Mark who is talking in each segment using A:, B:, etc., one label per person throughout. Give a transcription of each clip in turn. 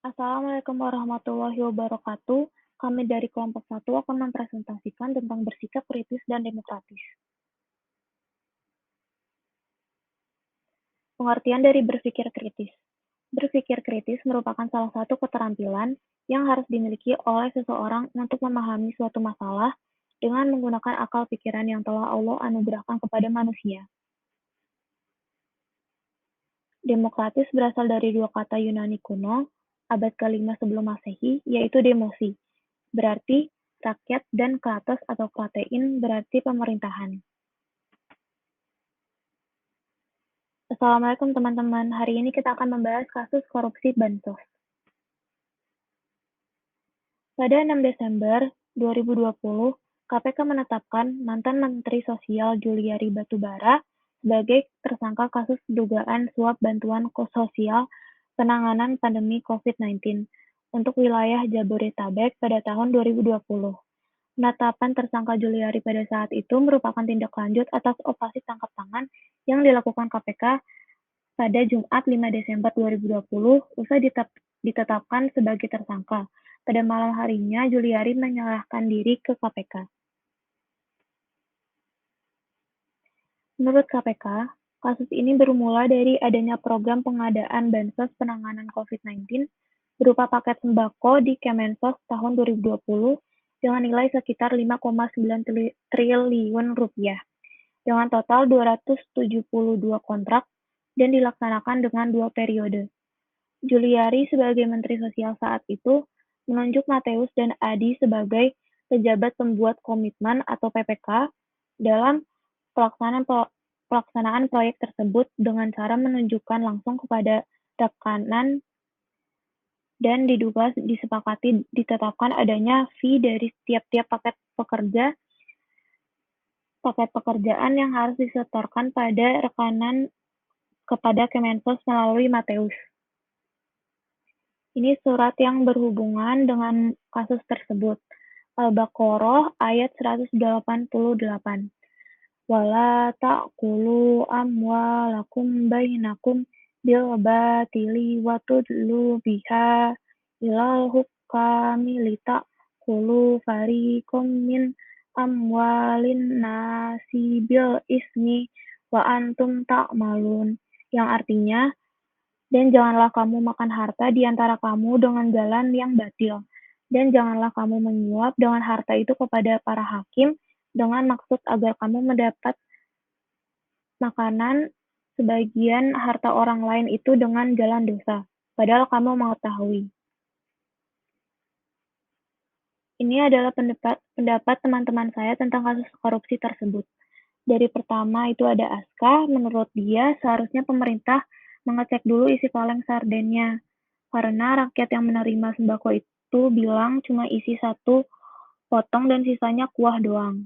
A: Assalamualaikum warahmatullahi wabarakatuh. Kami dari kelompok 1 akan mempresentasikan tentang bersikap kritis dan demokratis. Pengertian dari berpikir kritis. Berpikir kritis merupakan salah satu keterampilan yang harus dimiliki oleh seseorang untuk memahami suatu masalah dengan menggunakan akal pikiran yang telah Allah anugerahkan kepada manusia. Demokratis berasal dari dua kata Yunani kuno, abad ke-5 sebelum Masehi, yaitu demosi, berarti rakyat, dan kratos atau kratein berarti pemerintahan. Assalamualaikum teman-teman, hari ini kita akan membahas kasus korupsi Bansos. Pada 6 Desember 2020, KPK menetapkan mantan Menteri Sosial Juliari Batubara sebagai tersangka kasus dugaan suap bantuan sosial penanganan pandemi COVID-19 untuk wilayah Jabodetabek pada tahun 2020. Penetapan tersangka Juliari pada saat itu merupakan tindak lanjut atas operasi tangkap tangan yang dilakukan KPK pada Jumat 5 Desember 2020 usai ditetapkan sebagai tersangka. Pada malam harinya, Juliari menyerahkan diri ke KPK. Menurut KPK, kasus ini bermula dari adanya program pengadaan bansos penanganan COVID-19 berupa paket sembako di Kemensos tahun 2020 dengan nilai sekitar 5,9 triliun rupiah, dengan total 272 kontrak dan dilaksanakan dengan 2 periode. Juliari sebagai Menteri Sosial saat itu menunjuk Mateus dan Adi sebagai pejabat pembuat komitmen atau PPK dalam pelaksanaan proyek tersebut dengan cara menunjukkan langsung kepada rekanan dan diduga disepakati ditetapkan adanya fee dari tiap-tiap paket pekerjaan yang harus disetorkan pada rekanan kepada Kemensos melalui Mateus. Ini surat yang berhubungan dengan kasus tersebut. Al-Baqarah ayat 188. Wala ta'kulu amwalakum bainakum bil batili wa tudlu biha ilal hukami lita'kulu fariqum min amwalin nasi bil ismi wa antum ta'malun, yang artinya, dan janganlah kamu makan harta di antara kamu dengan jalan yang batil, dan janganlah kamu menyuap dengan harta itu kepada para hakim dengan maksud agar kamu mendapat makanan sebagian harta orang lain itu dengan jalan dosa, padahal kamu mengetahui. Ini adalah pendapat teman-teman saya tentang kasus korupsi tersebut. Dari pertama itu ada Aska, menurut dia seharusnya pemerintah mengecek dulu isi kaleng sardennya, karena rakyat yang menerima sembako itu bilang cuma isi 1 potong dan sisanya kuah doang.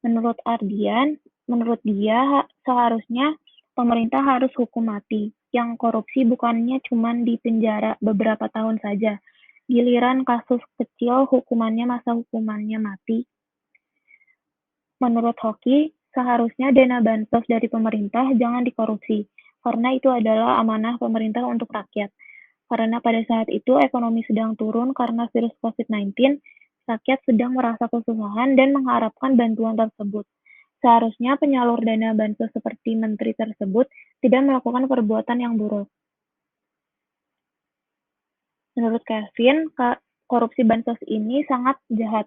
A: Menurut Ardian, menurut dia seharusnya pemerintah harus hukum mati. Yang korupsi bukannya cuma di penjara beberapa tahun saja. Giliran kasus kecil masa hukumannya mati. Menurut Hoki, seharusnya dana bansos dari pemerintah jangan dikorupsi, karena itu adalah amanah pemerintah untuk rakyat. Karena pada saat itu ekonomi sedang turun karena virus COVID-19, rakyat sedang merasa kesusahan dan mengharapkan bantuan tersebut. Seharusnya penyalur dana bansos seperti menteri tersebut tidak melakukan perbuatan yang buruk. Menurut Kevin, korupsi bansos ini sangat jahat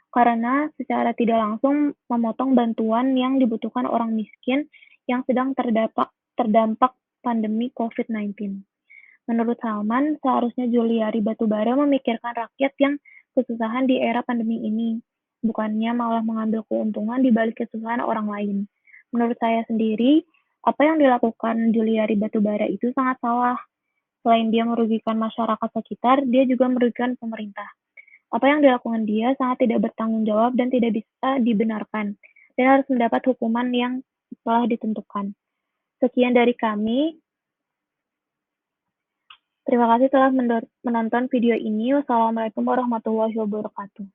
A: karena secara tidak langsung memotong bantuan yang dibutuhkan orang miskin yang sedang terdampak pandemi COVID-19. Menurut Salman, seharusnya Juliari Batubara memikirkan rakyat yang kesusahan di era pandemi ini, bukannya malah mengambil keuntungan di balik kesusahan orang lain. Menurut saya sendiri, apa yang dilakukan Juliari Batubara itu sangat salah. Selain dia merugikan masyarakat sekitar, dia juga merugikan pemerintah. Apa yang dilakukan dia sangat tidak bertanggung jawab dan tidak bisa dibenarkan, dan harus mendapat hukuman yang telah ditentukan. Sekian dari kami. Terima kasih telah menonton video ini. Wassalamualaikum warahmatullahi wabarakatuh.